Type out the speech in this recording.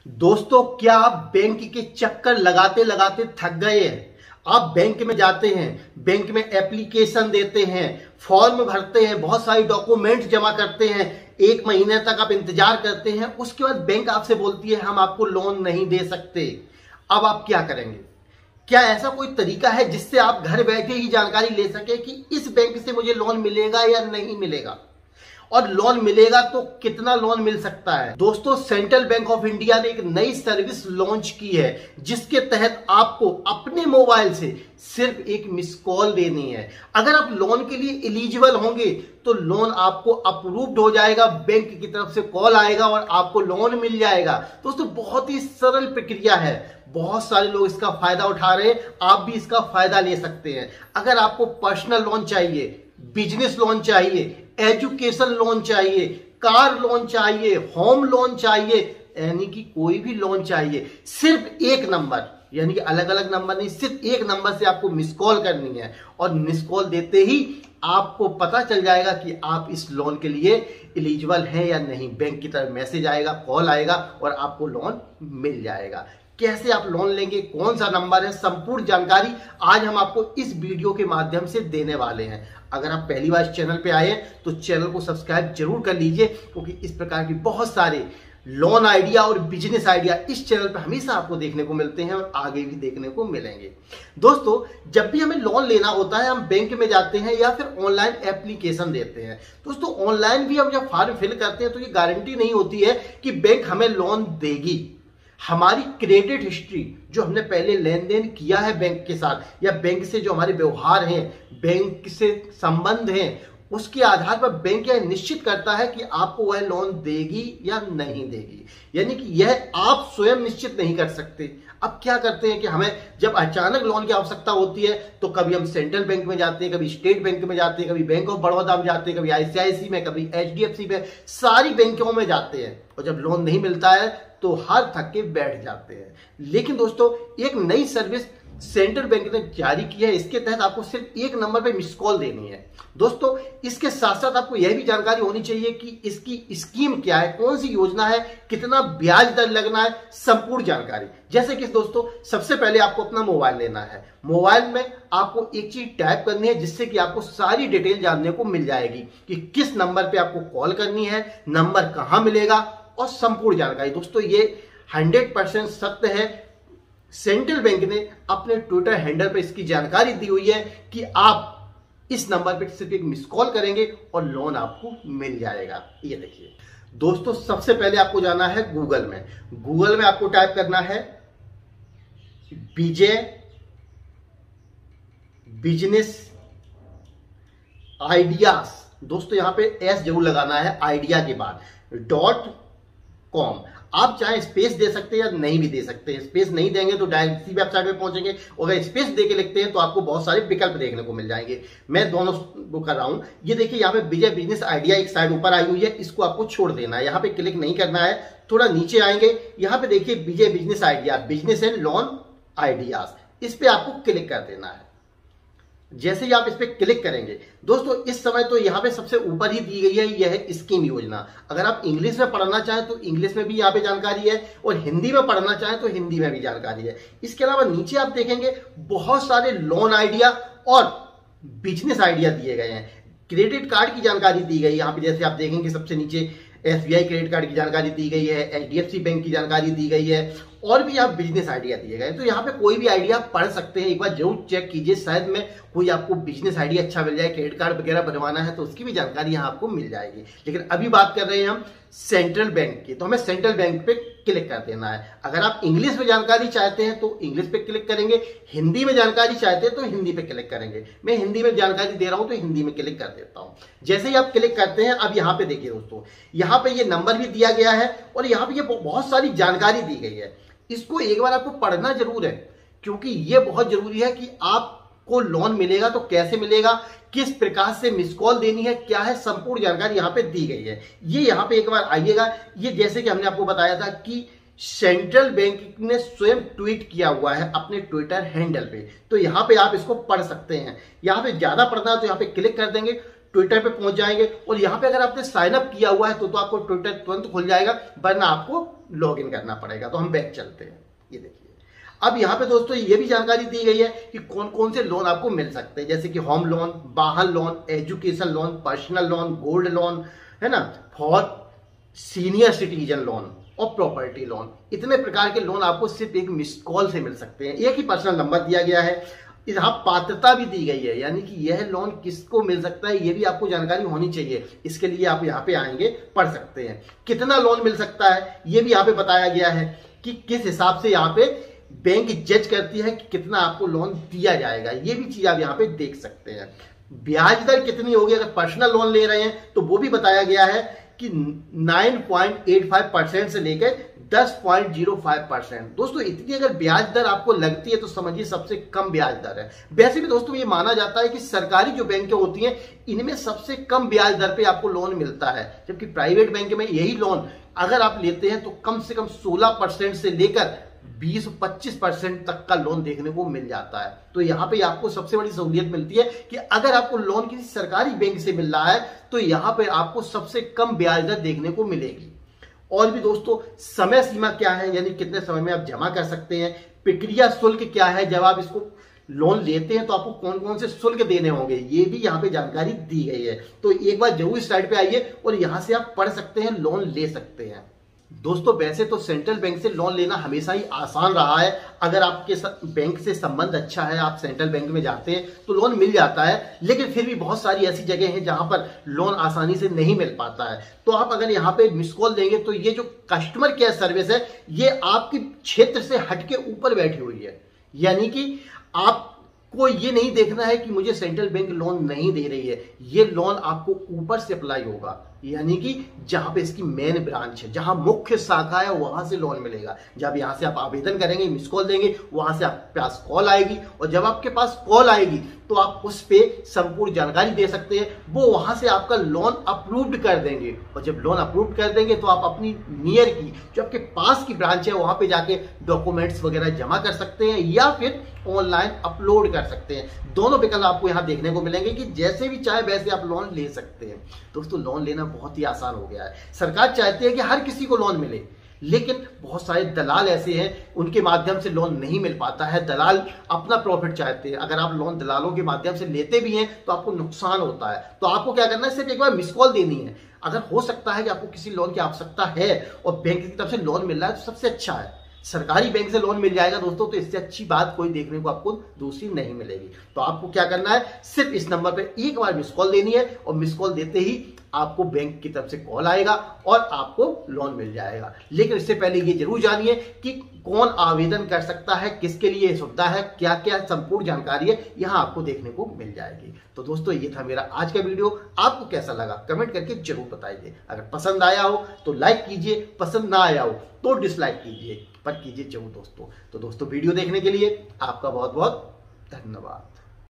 दोस्तों, क्या आप बैंक के चक्कर लगाते लगाते थक गए हैं? आप बैंक में जाते हैं, बैंक में एप्लीकेशन देते हैं, फॉर्म भरते हैं, बहुत सारी डॉक्यूमेंट जमा करते हैं, 1 महीने तक आप इंतजार करते हैं, उसके बाद बैंक आपसे बोलती है हम आपको लोन नहीं दे सकते। अब आप क्या करेंगे? क्या ऐसा कोई तरीका है जिससे आप घर बैठे ही जानकारी ले सके कि इस बैंक से मुझे लोन मिलेगा या नहीं मिलेगा, और लोन मिलेगा तो कितना लोन मिल सकता है? दोस्तों, सेंट्रल बैंक ऑफ इंडिया ने एक नई सर्विस लॉन्च की है जिसके तहत आपको अपने मोबाइल से सिर्फ एक मिस कॉल देनी है। अगर आप लोन के लिए एलिजिबल होंगे तो लोन आपको अप्रूव्ड हो जाएगा, बैंक की तरफ से कॉल आएगा और आपको लोन मिल जाएगा। दोस्तों, बहुत ही सरल प्रक्रिया है, बहुत सारे लोग इसका फायदा उठा रहे हैं, आप भी इसका फायदा ले सकते हैं। अगर आपको पर्सनल लोन चाहिए, बिजनेस लोन चाहिए, एजुकेशन लोन चाहिए, कार लोन चाहिए, होम लोन चाहिए, यानी कि कोई भी लोन चाहिए, सिर्फ एक नंबर, यानी कि अलग अलग नंबर नहीं, सिर्फ एक नंबर से आपको मिस कॉल करनी है। और मिस कॉल देते ही आपको पता चल जाएगा कि आप इस लोन के लिए एलिजिबल हैं या नहीं। बैंक की तरफ मैसेज आएगा, कॉल आएगा और आपको लोन मिल जाएगा। कैसे आप लोन लेंगे, कौन सा नंबर है, संपूर्ण जानकारी आज हम आपको इस वीडियो के माध्यम से देने वाले हैं। अगर आप पहली बार इस चैनल पे आए हैं तो चैनल को सब्सक्राइब जरूर कर लीजिए, क्योंकि इस प्रकार की बहुत सारे लोन आइडिया और बिजनेस आइडिया इस चैनल पे हमेशा आपको देखने को मिलते हैं और आगे भी देखने को मिलेंगे। दोस्तों, जब भी हमें लोन लेना होता है, हम बैंक में जाते हैं या फिर ऑनलाइन एप्लीकेशन देते हैं। दोस्तों, ऑनलाइन भी हम जब फॉर्म फिल करते हैं तो ये गारंटी नहीं होती है कि बैंक हमें लोन देगी। हमारी क्रेडिट हिस्ट्री, जो हमने पहले लेन देन किया है बैंक के साथ, या बैंक से जो हमारे व्यवहार हैं, बैंक से संबंध हैं, उसके आधार पर बैंक यह निश्चित करता है कि आपको वह लोन देगी या नहीं देगी। यानी कि यह आप स्वयं निश्चित नहीं कर सकते। अब क्या करते हैं कि हमें जब अचानक लोन की आवश्यकता होती है तो कभी हम सेंट्रल बैंक में जाते हैं, कभी स्टेट बैंक में जाते हैं, कभी बैंक ऑफ बड़ौदा में जाते हैं, कभी आईसीआईसी में, कभी एचडीएफसी में, सारी बैंकों में जाते हैं, और जब लोन नहीं मिलता है तो हार थक के बैठ जाते हैं। लेकिन दोस्तों, एक नई सर्विस सेंट्रल बैंक ने जारी की है, इसके तहत आपको सिर्फ एक नंबर पे मिस कॉल देनी है। दोस्तों, इसके साथ साथ आपको यह भी जानकारी होनी चाहिए कि इसकी स्कीम क्या है, कौन सी योजना है, कितना ब्याज दर लगना है, संपूर्ण जानकारी। जैसे कि दोस्तों, सबसे पहले आपको अपना मोबाइल लेना है। मोबाइल में आपको एक चीज टाइप करनी है जिससे कि आपको सारी डिटेल जानने को मिल जाएगी कि किस नंबर पे आपको कॉल करनी है, नंबर कहां मिलेगा, और संपूर्ण जानकारी। दोस्तों, ये 100% सत्य है। सेंट्रल बैंक ने अपने ट्विटर हैंडल पर इसकी जानकारी दी हुई है कि आप इस नंबर पर सिर्फ एक मिस कॉल करेंगे और लोन आपको मिल जाएगा। ये देखिए दोस्तों, सबसे पहले आपको जाना है गूगल में। गूगल में आपको टाइप करना है विजय बिजनेस आइडियाज। दोस्तों, यहां पे एस जरूर लगाना है आइडिया के बाद .com। आप चाहे स्पेस दे सकते हैं या नहीं भी दे सकते हैं। स्पेस नहीं देंगे तो डायरेक्ट इसी वेबसाइट पे पहुंचेंगे, और अगर स्पेस दे के लिखते हैं तो आपको बहुत सारे विकल्प देखने को मिल जाएंगे। मैं दोनों को कर रहा हूं। ये देखिए, यहाँ पे विजय बिजनेस आइडिया एक साइड ऊपर आई हुई है, इसको आपको छोड़ देना है, यहाँ पे क्लिक नहीं करना है। थोड़ा नीचे आएंगे, यहाँ पे देखिए Vijay business idea, business and loan ideas, इस पे आपको क्लिक कर देना है। जैसे ही आप इस पे क्लिक करेंगे, दोस्तों, इस समय तो यहाँ पे सबसे ऊपर ही दी गई है, यह है स्कीम योजना। अगर आप इंग्लिश में पढ़ना चाहें तो इंग्लिश में भी यहाँ पे जानकारी है, और हिंदी में पढ़ना चाहें तो हिंदी में भी जानकारी है। इसके अलावा नीचे आप देखेंगे बहुत सारे लोन आइडिया और बिजनेस आइडिया दिए गए हैं। क्रेडिट कार्ड की जानकारी दी गई है यहाँ पे, जैसे आप देखेंगे सबसे नीचे एसबीआई क्रेडिट कार्ड की जानकारी दी गई है, एचडीएफसी बैंक की जानकारी दी गई है, और भी आप बिजनेस आइडिया दिए गए। तो यहाँ पे कोई भी आइडिया पढ़ सकते हैं, एक बार जरूर चेक कीजिए, शायद में कोई आपको बिजनेस आइडिया अच्छा मिल जाए। क्रेडिट कार्ड वगैरह बनवाना है तो उसकी भी जानकारी यहाँ आपको मिल जाएगी। लेकिन अभी बात कर रहे हैं हम सेंट्रल बैंक की, तो हमें सेंट्रल बैंक पे क्लिक कर देना है। अगर आप इंग्लिश में जानकारी चाहते हैं तो इंग्लिश पे क्लिक करेंगे, हिंदी में जानकारी चाहते हैं तो हिंदी पे क्लिक करेंगे। मैं हिंदी में जानकारी दे रहा हूं तो हिंदी में क्लिक कर देता हूं। जैसे ही आप क्लिक करते हैं, अब यहाँ पे देखिए दोस्तों, यहाँ पे ये नंबर भी दिया गया है और यहाँ पे ये बहुत सारी जानकारी दी गई है। इसको एक बार आपको पढ़ना जरूर है, क्योंकि ये बहुत जरूरी है कि आपको लोन मिलेगा तो कैसे मिलेगा, किस प्रकार से मिस कॉल देनी है, क्या है, संपूर्ण जानकारी यहाँ पे दी गई है। ये यहाँ पे एक बार आइएगा। ये जैसे कि हमने आपको बताया था कि सेंट्रल बैंक ने स्वयं ट्वीट किया हुआ है अपने ट्विटर हैंडल पे, तो यहाँ पे आप इसको पढ़ सकते हैं। यहाँ पे ज्यादा पढ़ना है तो यहाँ पे क्लिक कर देंगे। ट्विटर पे पहुंच जाएंगे और यहाँ पे अगर आपने साइन अप किया हुआ है तो आपको ट्विटर तुरंत खुल जाएगा, वरना आपको लॉग इन करना पड़ेगा। तो हम बैक चलते हैं। ये देखिए, अब यहाँ पे दोस्तों ये भी जानकारी दी गई है कि कौन कौन से लोन आपको मिल सकते हैं, जैसे कि होम लोन, वाहन loan, education loan, personal loan, gold loan, है ना, फॉर सीनियर सिटीजन लोन और प्रॉपर्टी लोन। इतने प्रकार के लोन आपको सिर्फ एक मिस कॉल से मिल सकते हैं। एक ही पर्सनल नंबर दिया गया है, यहाँ पात्रता भी दी गई है, यानी कि यह लोन किसको मिल सकता है ये भी आपको जानकारी होनी चाहिए। इसके लिए आप यहाँ पे आएंगे, पढ़ सकते हैं। कितना लोन मिल सकता है ये भी यहाँ पे बताया गया है कि किस हिसाब से यहाँ पे बैंक जज करती है कि कितना आपको लोन दिया जाएगा, ये भी चीज आप यहाँ पे देख सकते हैं। ब्याज दर कितनी होगी अगर पर्सनल लोन ले रहे हैं तो वो भी बताया गया है कि 9.85% से लेकर 10.05%। दोस्तों इतनी अगर ब्याज दर आपको लगती है तो समझिए सबसे कम ब्याज दर है। वैसे भी दोस्तों ये माना जाता है कि सरकारी जो बैंकें होती हैं इनमें सबसे कम ब्याज दर पे आपको लोन मिलता है, जबकि प्राइवेट बैंक में यही लोन अगर आप लेते हैं तो कम से कम 16% से लेकर 20-25% तक का लोन देखने को मिल जाता है। तो यहाँ पे आपको सबसे बड़ी सहूलियत मिलती है कि अगर आपको लोन किसी सरकारी बैंक से मिल रहा है तो यहाँ पे आपको सबसे कम ब्याज दर देखने को मिलेगी। और भी दोस्तों समय सीमा क्या है, यानी कितने समय में आप जमा कर सकते हैं, प्रक्रिया शुल्क क्या है, जब आप इसको लोन लेते हैं तो आपको कौन कौन से शुल्क देने होंगे, ये भी यहाँ पे जानकारी दी गई है। तो एक बार जरूर इस साइट पे आइए और यहाँ से आप पढ़ सकते हैं, लोन ले सकते हैं। दोस्तों वैसे तो सेंट्रल बैंक से लोन लेना हमेशा ही आसान रहा है। अगर आपके बैंक से संबंध अच्छा है, आप सेंट्रल बैंक में जाते हैं तो लोन मिल जाता है, लेकिन फिर भी बहुत सारी ऐसी जगह हैं जहां पर लोन आसानी से नहीं मिल पाता है। तो आप अगर यहाँ पे मिस कॉल देंगे तो ये जो कस्टमर केयर सर्विस है ये आपके क्षेत्र से हटके ऊपर बैठी हुई है, यानी कि आपको ये नहीं देखना है कि मुझे सेंट्रल बैंक लोन नहीं दे रही है, ये लोन आपको ऊपर से अप्लाई होगा, यानी कि जहां पे इसकी मेन ब्रांच है, जहां मुख्य शाखा है वहां से लोन मिलेगा। जब यहां से आप आवेदन करेंगे, मिस कॉल देंगे, वहां से आपके पास कॉल आएगी और जब आपके पास कॉल आएगी तो आप उस पे संपूर्ण जानकारी दे सकते हैं। वो वहां से आपका लोन अप्रूव्ड कर देंगे और जब लोन अप्रूव्ड कर देंगे तो आप अपनी नियर की जो आपके पास की ब्रांच है वहां पे जाके डॉक्यूमेंट्स वगैरह जमा कर सकते हैं या फिर ऑनलाइन अपलोड कर सकते हैं। दोनों विकल्प आपको यहाँ देखने को मिलेंगे कि जैसे भी चाहे वैसे आप लोन ले सकते हैं। दोस्तों लोन लेना बहुत ही आसान हो गया है। सरकार चाहती है कि हर किसी को लोन मिले, लेकिन बहुत सारे दलाल ऐसे हैं उनके माध्यम से लोन नहीं मिल पाता है। दलाल अपना प्रॉफिट चाहते हैं। अगर आप लोन दलालों के माध्यम से लेते भी हैं तो आपको नुकसान होता है। तो आपको क्या करना है, सिर्फ एक बार मिस कॉल देनी है। अगर हो सकता है कि आपको किसी लोन की आवश्यकता है और बैंक की तरफ से लोन मिल रहा है तो सबसे अच्छा है। सरकारी बैंक से लोन मिल जाएगा दोस्तों तो इससे अच्छी बात कोई देखने को आपको दूसरी नहीं मिलेगी। तो आपको क्या करना है, सिर्फ इस नंबर पे एक बार मिस कॉल देनी है और मिस कॉल देते ही आपको बैंक की तरफ से कॉल आएगा और आपको लोन मिल जाएगा। लेकिन इससे पहले ये जरूर जानिए कि कौन आवेदन कर सकता है, किसके लिए सुविधा है, क्या क्या संपूर्ण जानकारी है यहाँ आपको देखने को मिल जाएगी। तो दोस्तों ये था मेरा आज का वीडियो। आपको कैसा लगा कमेंट करके जरूर बताइए। अगर पसंद आया हो तो लाइक कीजिए, पसंद ना आया हो तो डिसलाइक कीजिए, पर कीजिए जरूर दोस्तों। तो दोस्तों वीडियो देखने के लिए आपका बहुत बहुत धन्यवाद।